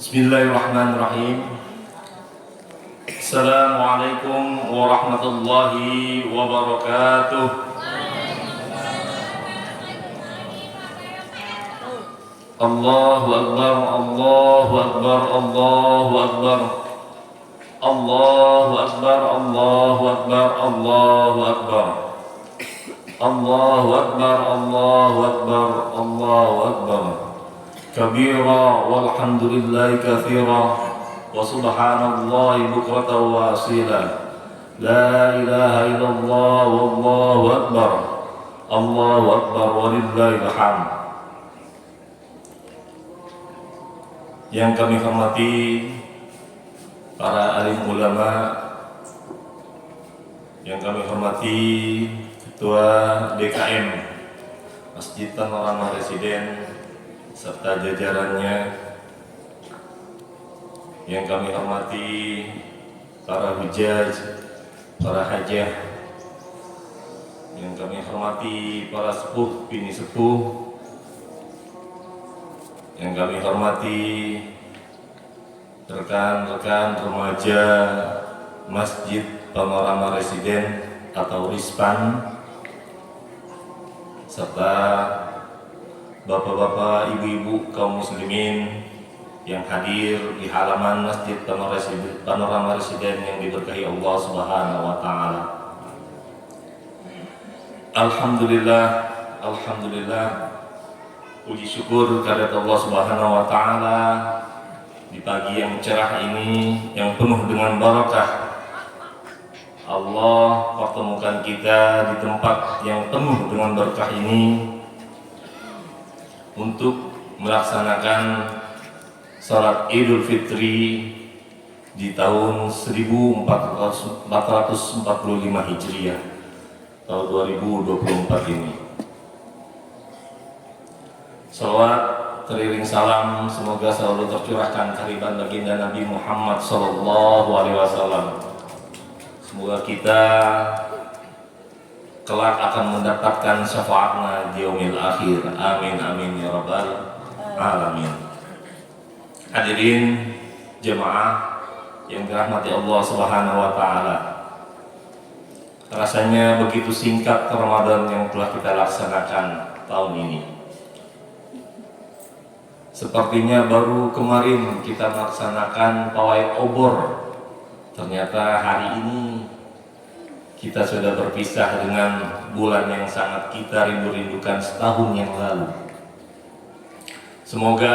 Bismillahirrahmanirrahim. Assalamualaikum warahmatullahi wabarakatuh. Allahu Akbar, Allahu Akbar, Allahu Akbar. Allahu Akbar, Allahu Akbar, Allahu Akbar. Allahu Akbar, Allahu Akbar, Allahu Akbar. Kabira walhamdulillahi katsira wa subhanallahi bukratan wa asila. La ilaha illallah wallahu akbar. Allahu akbar walillahil hamd. Yang kami hormati para alim ulama, yang kami hormati Ketua DKM Masjid Panorama Residen serta jajarannya, yang kami hormati para hujaj, para hajah, yang kami hormati para sepuh, bini sepuh, yang kami hormati rekan-rekan remaja Masjid Panorama Residen atau Rispan, serta bapak-bapak, ibu-ibu, kaum muslimin yang hadir di halaman Masjid Panorama Residen yang diberkahi Allah Subhanahu wa taala. Alhamdulillah, alhamdulillah. Puji syukur kehadirat Allah Subhanahu wa taala di pagi yang cerah ini yang penuh dengan barakah. Allah pertemukan kita di tempat yang penuh dengan berkah ini untuk melaksanakan salat Idul Fitri di tahun 1445 Hijriah tahun 2024 ini. Salawat teriring salam semoga selalu tercurahkan kehadiran baginda Nabi Muhammad SAW. Semoga kita kelak akan mendapatkan syafaatnya di yaumil akhir. Amin amin ya rabbal alamin. Hadirin jemaah yang dirahmati Allah Subhanahu wa taala. Rasanya begitu singkat Ramadan yang telah kita laksanakan tahun ini. Sepertinya baru kemarin kita melaksanakan pawai obor. Ternyata hari ini kita sudah berpisah dengan bulan yang sangat kita rindu-rindukan setahun yang lalu. Semoga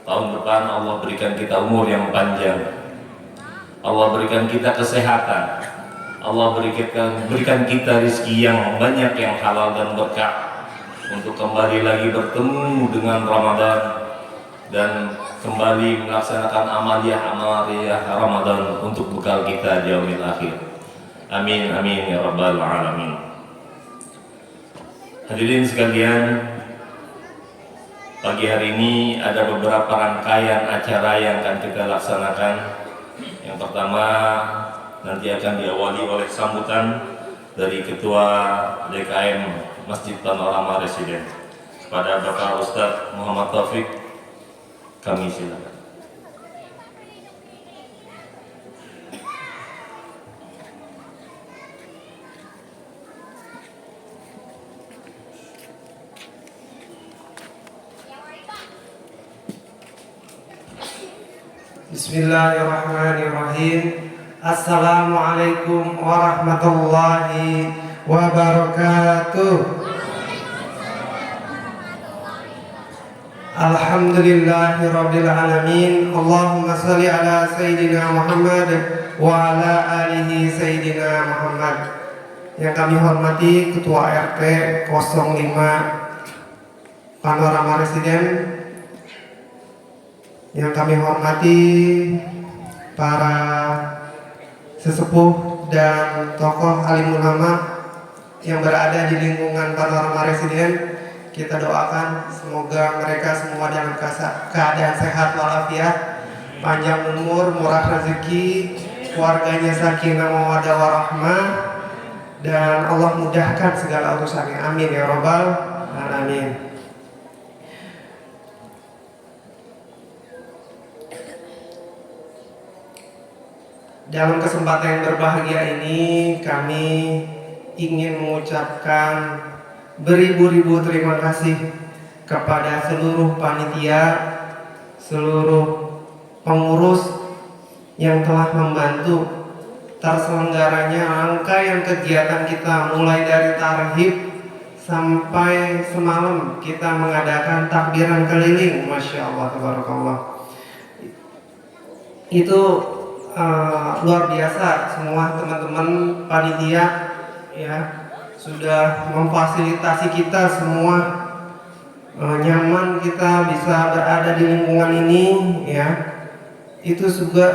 tahun depan Allah berikan kita umur yang panjang, Allah berikan kita kesehatan, Allah berikan kita rezeki yang banyak, yang halal dan berkah, untuk kembali lagi bertemu dengan Ramadan dan kembali melaksanakan amaliyah Ramadan untuk bekal kita di yaumil akhir. Amin amin ya rabbal alamin. Hadirin sekalian, pagi hari ini ada beberapa rangkaian acara yang akan kita laksanakan. Yang pertama nanti akan diawali oleh sambutan dari Ketua DKM Masjid Panorama Residen. Kepada Bapak Ustadz Muhammad Taufik, kami silakan. Bismillahirrahmanirrahim. Assalamualaikum warahmatullahi wabarakatuh. Alhamdulillahirabbil alamin. Allahumma shalli ala sayyidina Muhammad wa ala alihi sayyidina Muhammad. Yang kami hormati Ketua RT 05 Panorama Residen, yang kami hormati para sesepuh dan tokoh alim ulama yang berada di lingkungan Panorama Residen, kita doakan semoga mereka semua dalam keadaan sehat walafiat, panjang umur, murah rezeki, keluarganya sakinah mawaddah warahmah, dan Allah mudahkan segala urusannya. Amin ya rabbal alamin. Dalam kesempatan yang berbahagia ini kami ingin mengucapkan beribu-ribu terima kasih kepada seluruh panitia, seluruh pengurus yang telah membantu terselenggaranya rangkaian kegiatan kita, mulai dari tarhib sampai semalam kita mengadakan takbiran keliling. Masya Allah, tabarakallah. Itu luar biasa. Semua teman-teman panitia ya sudah memfasilitasi kita semua nyaman, kita bisa berada di lingkungan ini ya. Itu juga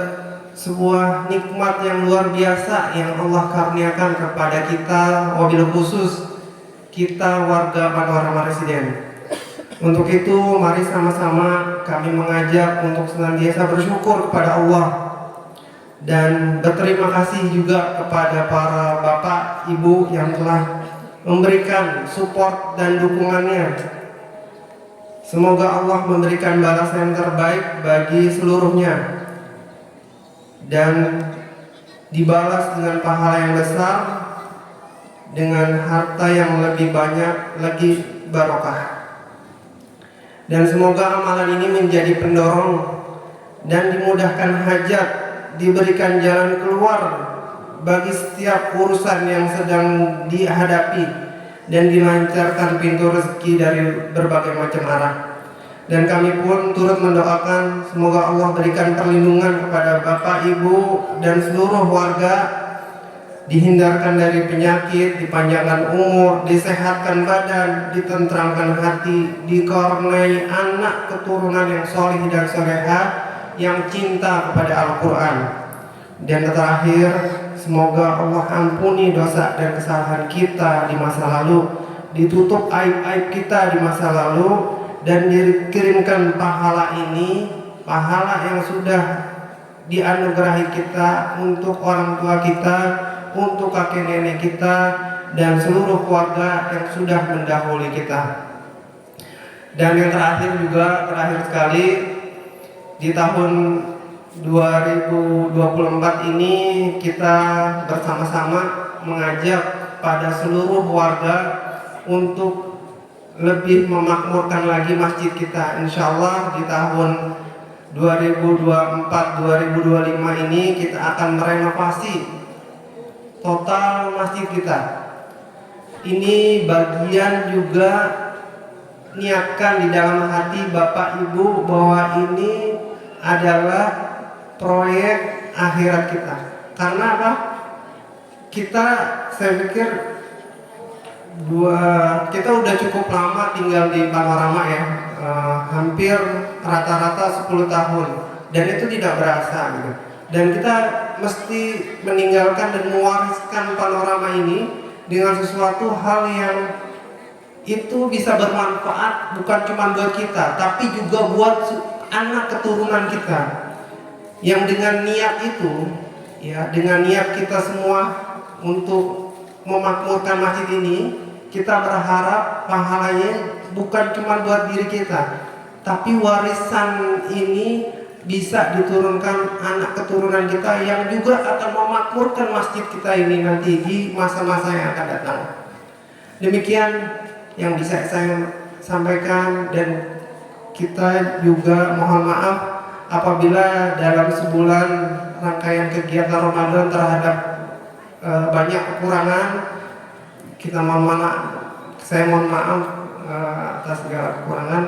sebuah nikmat yang luar biasa yang Allah karuniakan kepada kita, wabil khusus kita warga Panorama Residen. Untuk itu mari sama-sama kami mengajak untuk senantiasa bersyukur kepada Allah dan berterima kasih juga kepada para bapak ibu yang telah memberikan support dan dukungannya. Semoga Allah memberikan balasan yang terbaik bagi seluruhnya dan dibalas dengan pahala yang besar, dengan harta yang lebih banyak lagi, barokah. Dan semoga amalan ini menjadi pendorong dan dimudahkan hajat, diberikan jalan keluar bagi setiap urusan yang sedang dihadapi, dan dilancarkan pintu rezeki dari berbagai macam arah. Dan kami pun turut mendoakan semoga Allah berikan perlindungan kepada Bapak, Ibu, dan seluruh warga, dihindarkan dari penyakit, dipanjangkan umur, disehatkan badan, ditentramkan hati, dikaruniai anak keturunan yang solih dan soleha, yang cinta kepada Al-Quran. Dan terakhir, semoga Allah ampuni dosa dan kesalahan kita di masa lalu, ditutup aib-aib kita di masa lalu, dan dikirimkan pahala ini, pahala yang sudah dianugerahi kita untuk orang tua kita, untuk kakek nenek kita, dan seluruh keluarga yang sudah mendahului kita. Dan yang terakhir juga, terakhir sekali, di tahun 2024 ini kita bersama-sama mengajak pada seluruh warga untuk lebih memakmurkan lagi masjid kita. Insya Allah di tahun 2024-2025 ini kita akan merenovasi total masjid kita. Ini bagian juga niatkan di dalam hati Bapak Ibu bahwa ini adalah proyek akhirat kita. Karena apa? Saya pikir kita udah cukup lama tinggal di Panorama ya, hampir rata-rata 10 tahun, dan itu tidak berasa gitu. Dan kita mesti meninggalkan dan mewariskan Panorama ini dengan sesuatu hal yang itu bisa bermanfaat bukan cuma buat kita, tapi juga buat anak keturunan kita. Yang dengan niat itu ya, dengan niat kita semua untuk memakmurkan masjid ini, kita berharap pahalanya bukan cuma buat diri kita, tapi warisan ini bisa diturunkan anak keturunan kita yang juga akan memakmurkan masjid kita ini nanti di masa-masa yang akan datang. Demikian yang bisa saya sampaikan, dan kita juga mohon maaf apabila dalam sebulan rangkaian kegiatan Ramadan terhadap banyak kekurangan. Saya mohon maaf atas segala kekurangan.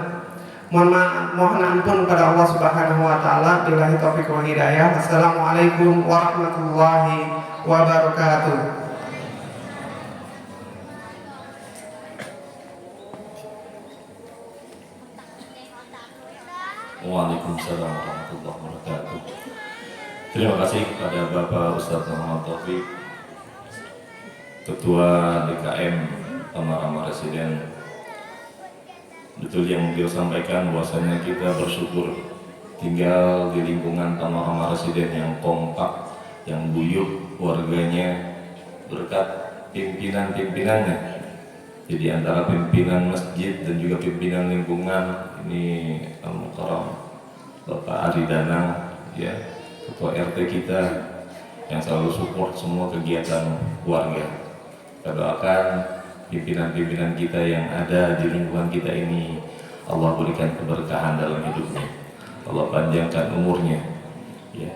Mohon ampun kepada Allah Subhanahu wa taala. Billahi taufiq wal hidayah. Assalamualaikum warahmatullahi wabarakatuh. Waalaikumsalam warahmatullahi wabarakatuh. Terima kasih kepada Bapak Ustadz Muhammad Taufik, Ketua DKM Panorama Residen. Betul yang beliau sampaikan, bahwasanya kita bersyukur tinggal di lingkungan Panorama Residen yang kompak, yang guyup warganya berkat pimpinan-pimpinannya. Jadi antara pimpinan masjid dan juga pimpinan lingkungan ini Al-Mukarram Bapak Ari Danang ya, Ketua RT kita, yang selalu support semua kegiatan keluarga. Kita doakan pimpinan-pimpinan kita yang ada di lingkungan kita ini, Allah berikan keberkahan dalam hidupnya, Allah panjangkan umurnya, ya,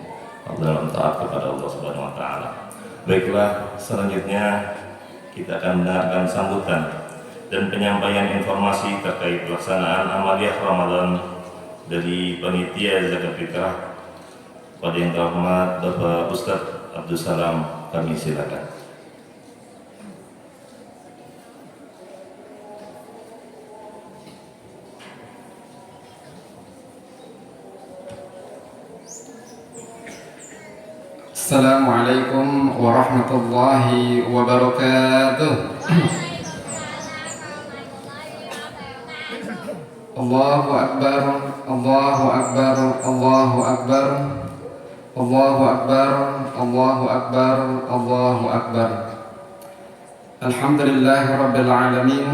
dalam taat kepada Allah Subhanahu Wa Taala. Baiklah, selanjutnya kita akan mendengarkan sambutan dan penyampaian informasi terkait pelaksanaan amaliyah Ramadan dari panitia zakat fitrah. Pada yang terhormat Bapak Ustadz Abdul Salam, kami silakan. Assalamualaikum warahmatullahi wabarakatuh. Allahu Akbar, Allahu Akbar, Allahu Akbar, Allahu Akbar, Allahu Akbar, Allahu Akbar. Alhamdulillahi Rabbil Alamin.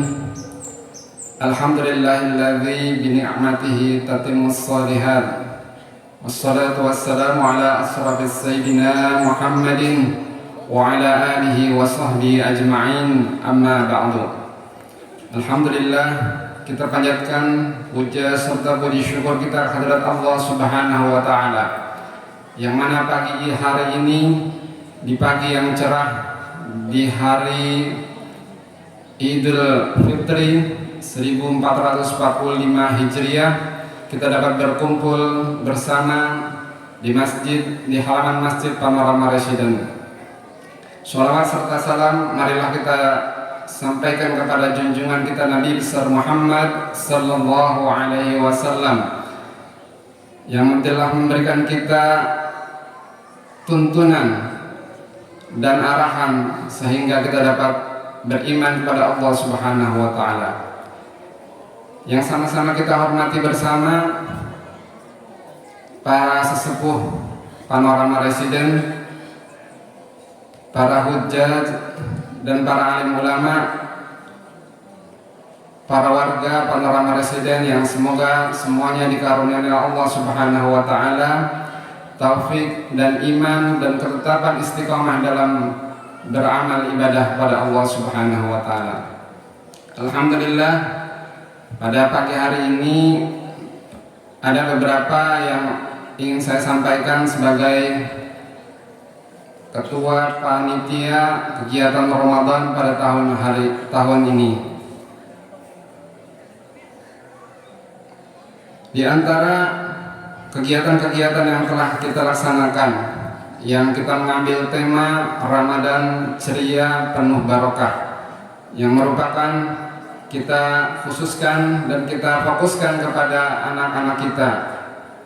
Alhamdulillahilladzi bi ni'matihi tatimmus shalihat. Wassalatu wassalamu ala asrafis sayyidina Muhammadin wa ala alihi wa sahbihi ajma'in, amma ba'du. Alhamdulillah, kita panjatkan puja serta puji syukur kita kehadirat Allah Subhanahu wa Ta'ala, yang mana pagi hari ini, di pagi yang cerah, di hari Idul Fitri 1445 Hijriah, kita dapat berkumpul bersama di masjid, di halaman Masjid Panorama Residen. Sholawat serta salam marilah kita sampaikan kepada junjungan kita Nabi besar Muhammad sallallahu alaihi wasallam, yang telah memberikan kita tuntunan dan arahan sehingga kita dapat beriman kepada Allah Subhanahu wa Ta'ala. Yang sama-sama kita hormati bersama para sesepuh Panorama Residen, para hujjaj dan para alim ulama, para warga Panorama Residen yang semoga semuanya dikaruniai oleh Allah Subhanahu wa Ta'ala taufik dan iman dan ketetapan istiqomah dalam beramal ibadah pada Allah Subhanahu wa Ta'ala. Alhamdulillah, pada pagi hari ini ada beberapa yang ingin saya sampaikan sebagai Ketua Panitia Kegiatan Ramadan pada tahun ini. Di antara kegiatan-kegiatan yang telah kita laksanakan, yang kita mengambil tema Ramadan ceria penuh barokah, yang merupakan kita khususkan dan kita fokuskan kepada anak-anak kita,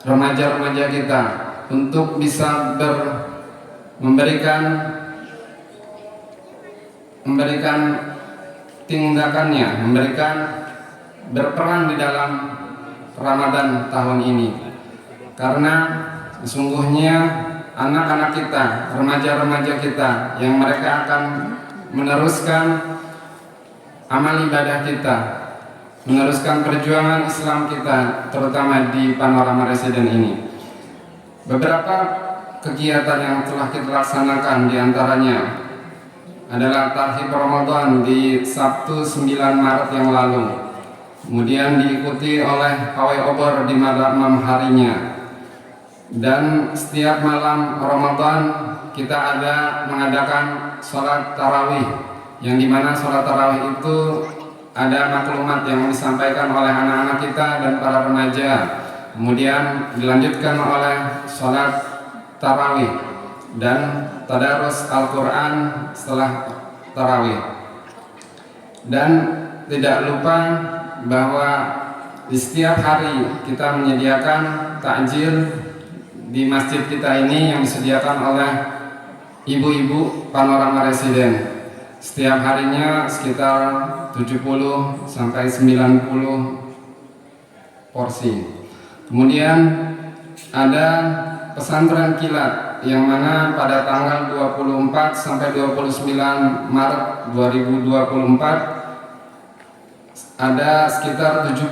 remaja-remaja kita, untuk bisa memberikan tindakannya, berperan di dalam Ramadan tahun ini. Karena sesungguhnya anak-anak kita, remaja-remaja kita, yang mereka akan meneruskan amal ibadah kita, meneruskan perjuangan Islam kita, terutama di Panorama Residen ini. Beberapa kegiatan yang telah kita laksanakan diantaranya adalah Tarhib Ramadan di Sabtu 9 Maret yang lalu, kemudian diikuti oleh pawai obor di malam harinya, dan setiap malam Ramadan kita mengadakan sholat tarawih, yang dimana sholat tarawih itu ada maklumat yang disampaikan oleh anak-anak kita dan para remaja, kemudian dilanjutkan oleh sholat tarawih dan tadarus Al-Quran setelah tarawih. Dan tidak lupa bahwa di setiap hari kita menyediakan takjil di masjid kita ini yang disediakan oleh ibu-ibu Panorama Residen. Setiap harinya sekitar 70 sampai 90 porsi. Kemudian ada pesantren kilat yang mana pada tanggal 24 sampai 29 Maret 2024 ada sekitar 70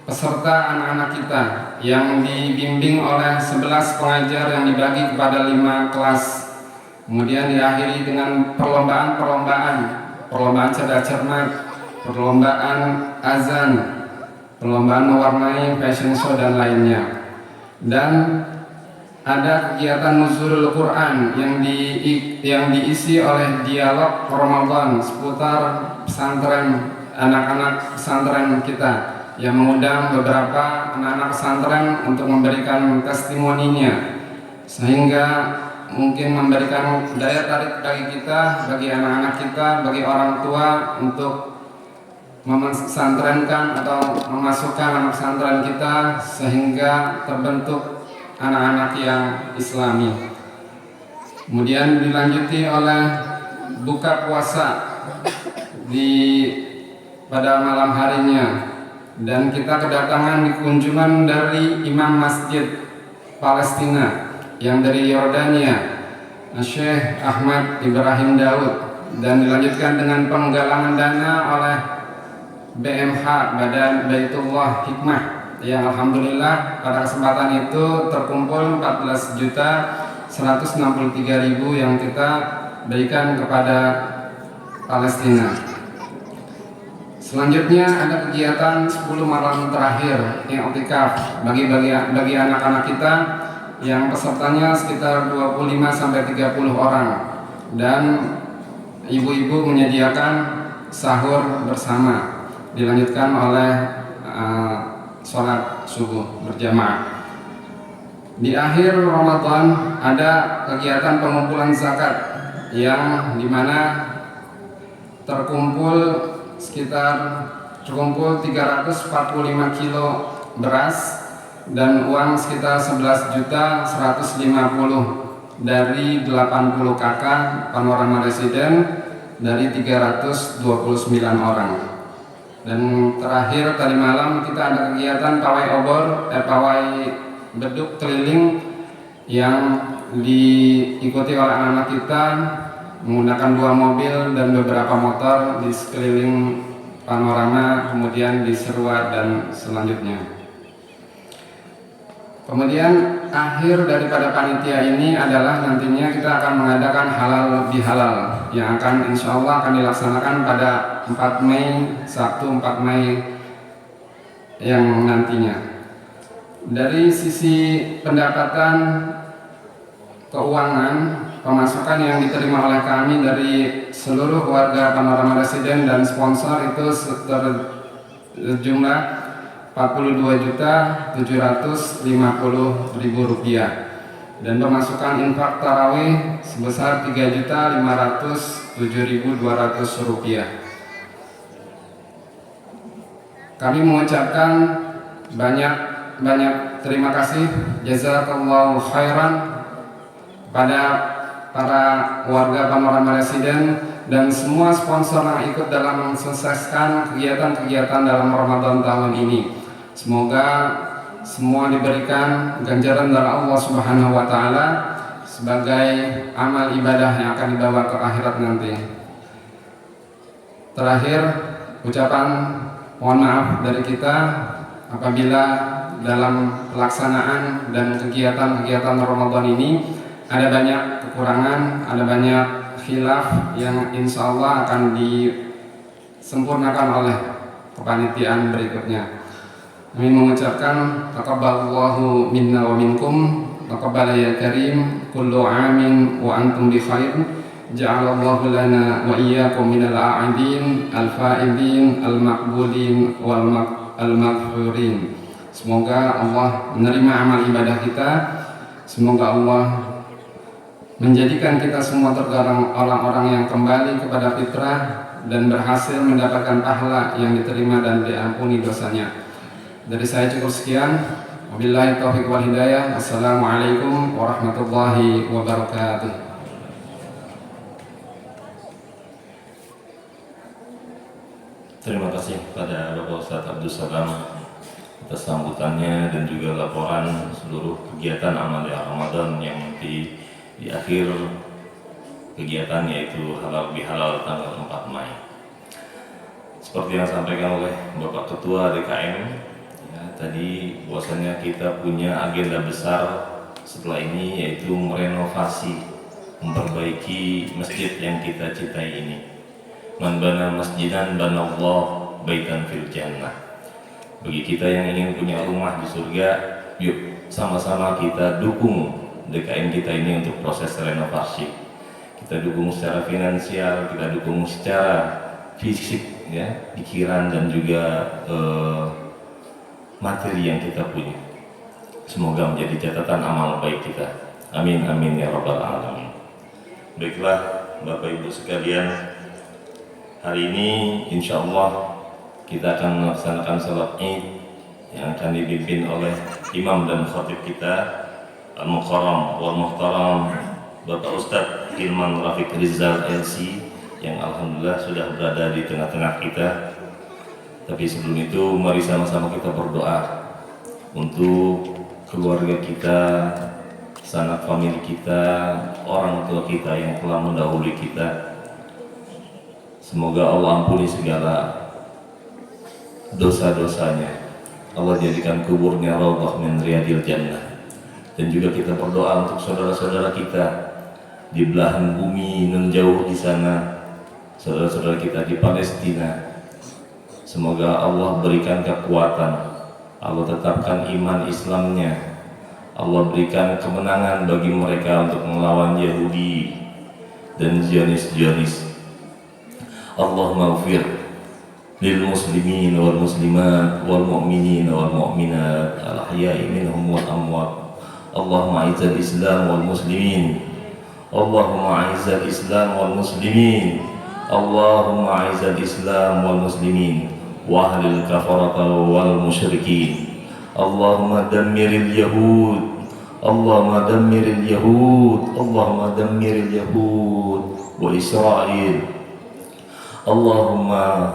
peserta anak-anak kita yang dibimbing oleh 11 pengajar yang dibagi kepada 5 kelas Kemudian diakhiri dengan perlombaan cerdas cermat, perlombaan azan, perlombaan mewarnai fashion show dan lainnya. Dan ada kegiatan nuzulul Quran yang diisi oleh dialog Ramadan seputar pesantren, anak-anak pesantren kita, yang mengundang beberapa anak-anak pesantren untuk memberikan testimoninya, sehingga mungkin memberikan daya tarik bagi kita, bagi anak-anak kita, bagi orang tua untuk memesantrenkan atau memasukkan anak pesantren kita sehingga terbentuk anak-anak yang islami. Kemudian dilanjuti oleh buka puasa pada malam harinya, dan kita kedatangan kunjungan dari Imam Masjid Palestina yang dari Yordania, Syekh Ahmad Ibrahim Daud, dan dilanjutkan dengan penggalangan dana oleh BMH, Badan Baitullah Hikmah, yang alhamdulillah pada kesempatan itu terkumpul 14.163.000 yang kita berikan kepada Palestina. Selanjutnya ada kegiatan 10 malam terakhir i'tikaf bagi anak-anak kita yang pesertanya sekitar 25-30 orang, dan ibu-ibu menyediakan sahur bersama, dilanjutkan oleh sholat subuh berjamaah. Di akhir Ramadan ada kegiatan pengumpulan zakat yang dimana terkumpul 345 kilo beras dan uang sekitar 11.150 dari 80 KK Panorama Residen dari 329 orang. Dan terakhir tadi malam kita ada kegiatan pawai beduk keliling yang diikuti oleh anak-anak kita menggunakan 2 mobil dan beberapa motor di sekeliling Panorama, kemudian di Serua dan selanjutnya. Kemudian akhir daripada panitia ini adalah nantinya kita akan mengadakan halal bihalal yang akan insya Allah akan dilaksanakan pada 4 Mei, Sabtu 4 Mei yang nantinya. Dari sisi pendapatan keuangan, pemasukan yang diterima oleh kami dari seluruh warga Panorama Residen dan sponsor itu sejumlah Rp42.750.000, dan pemasukan infak tarawih sebesar Rp3.507.200. Kami mengucapkan banyak terima kasih, jazakallahu khairan, pada para warga Panorama Residen dan semua sponsor yang ikut dalam mensukseskan kegiatan-kegiatan dalam Ramadan tahun ini. Semoga semua diberikan ganjaran dari Allah Subhanahu wa taala sebagai amal ibadah yang akan dibawa ke akhirat nanti. Terakhir, ucapan mohon maaf dari kita apabila dalam pelaksanaan dan kegiatan-kegiatan Ramadan ini ada banyak kekurangan, ada banyak khilaf yang insya Allah akan disempurnakan oleh kepanitiaan berikutnya. Kami mengucapkan taqabbalallahu minna wa minkum, taqabbal ya karim, kullu amin wa antum bi khair, ja'alallahu lana wa iyyakum minal a'idin, al-faidin, al-maqbulin al-maghfurin. Semoga Allah menerima amal ibadah kita. Semoga Allah menjadikan kita semua tergolong orang-orang yang kembali kepada fitrah dan berhasil mendapatkan pahala yang diterima dan diampuni dosanya. Dari saya cukup sekian. Wabillahi taufiq wal hidayah. Assalamualaikum warahmatullahi wabarakatuh. Terima kasih pada Bapak Ustadz Abdul Salam atas sambutannya dan juga laporan seluruh kegiatan amalia Ramadan yang di akhir kegiatan, yaitu halal bihalal tanggal 4 Mei. Seperti yang disampaikan oleh Bapak Ketua DKM ya, tadi bahwasanya kita punya agenda besar setelah ini, yaitu merenovasi memperbaiki masjid yang kita cintai ini. Man bana masjidan banallah baitan fil jannah. Bagi kita yang ingin punya rumah di surga, yuk sama-sama kita dukung DKM kita ini untuk proses renovasi. Kita dukung secara finansial, kita dukung secara fisik, ya, pikiran dan juga materi yang kita punya. Semoga menjadi catatan amal baik kita. Amin amin ya rabbal alamin. Baiklah Bapak Ibu sekalian, hari ini insya Allah kita akan melaksanakan salat Id yang akan dipimpin oleh imam dan khatib kita Al-Mukarram wal Muhtaram Bapak Ustadz Hilman Rafiq Rizal LC yang alhamdulillah sudah berada di tengah-tengah kita. Tapi sebelum itu mari sama-sama kita berdoa untuk keluarga kita, sanak famili kita, orang tua kita yang telah mendahului kita. Semoga Allah ampuni segala dosa-dosanya. Allah jadikan kuburnya raudhah min riyadil jannah. Dan juga kita berdoa untuk saudara-saudara kita di belahan bumi nan jauh di sana, saudara-saudara kita di Palestina. Semoga Allah berikan kekuatan, Allah tetapkan iman Islamnya, Allah berikan kemenangan bagi mereka untuk melawan Yahudi dan Zionis. Allahumma ghfir lil muslimin wal muslimat wal mu'minin wal mu'minat al ahya'i minhum wal amwat. Allahumma izzal islam wal muslimin, Allahumma izzal islam wal muslimin, Allahumma izzal islam wal muslimin wa ahlil kafarata wal musyrikin. Allahumma dammiril yahud, Allahumma dammiril yahud, Allahumma dammiril yahud wa Israel. Allahumma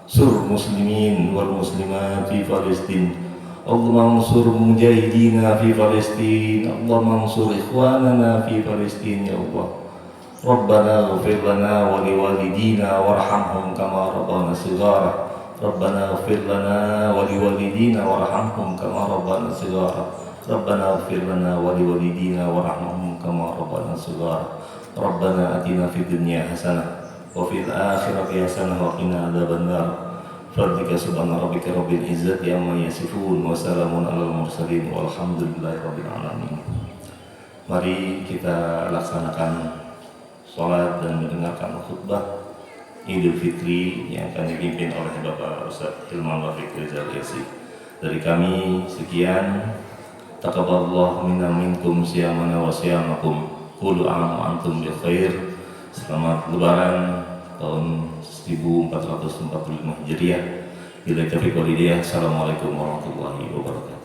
sur muslimin wal muslimat fi Palestin. Allahumma ansur mujahidina fi Palestin. Allahumma ansur ikhwanana fi Palestin ya Allah. Rabbana ighfir lana wa liwalidina warhamhum kama rabbana shighara. Rabbana ighfir lana wa liwalidina warhamhum kama rabbana shighara. Rabbana ighfir lana wa liwalidina warhamhum kama rabbana shighara. Rabbana atina fid dunya hasanah wa fil akhirati hasanah wa qina adzabannar. Fardika subhana rabbika rabbil izzati amma yasifun wa salamun alal mursalin walhamdulillahi rabbil alamin. Mari kita laksanakan sholat dan mendengarkan khutbah Idul Fitri yang akan dipimpin oleh Bapak Ustadz Hilman Rafiq Rizal LC. Dari kami sekian. Taqabbalallahu minna minkum siyamana wa siyamakum. Qulu a'lam wa antum bi khair. Selamat Lebaran tahun 1445 Hijriah. Bila taufiq wal hidayah. Assalamualaikum warahmatullahi wabarakatuh.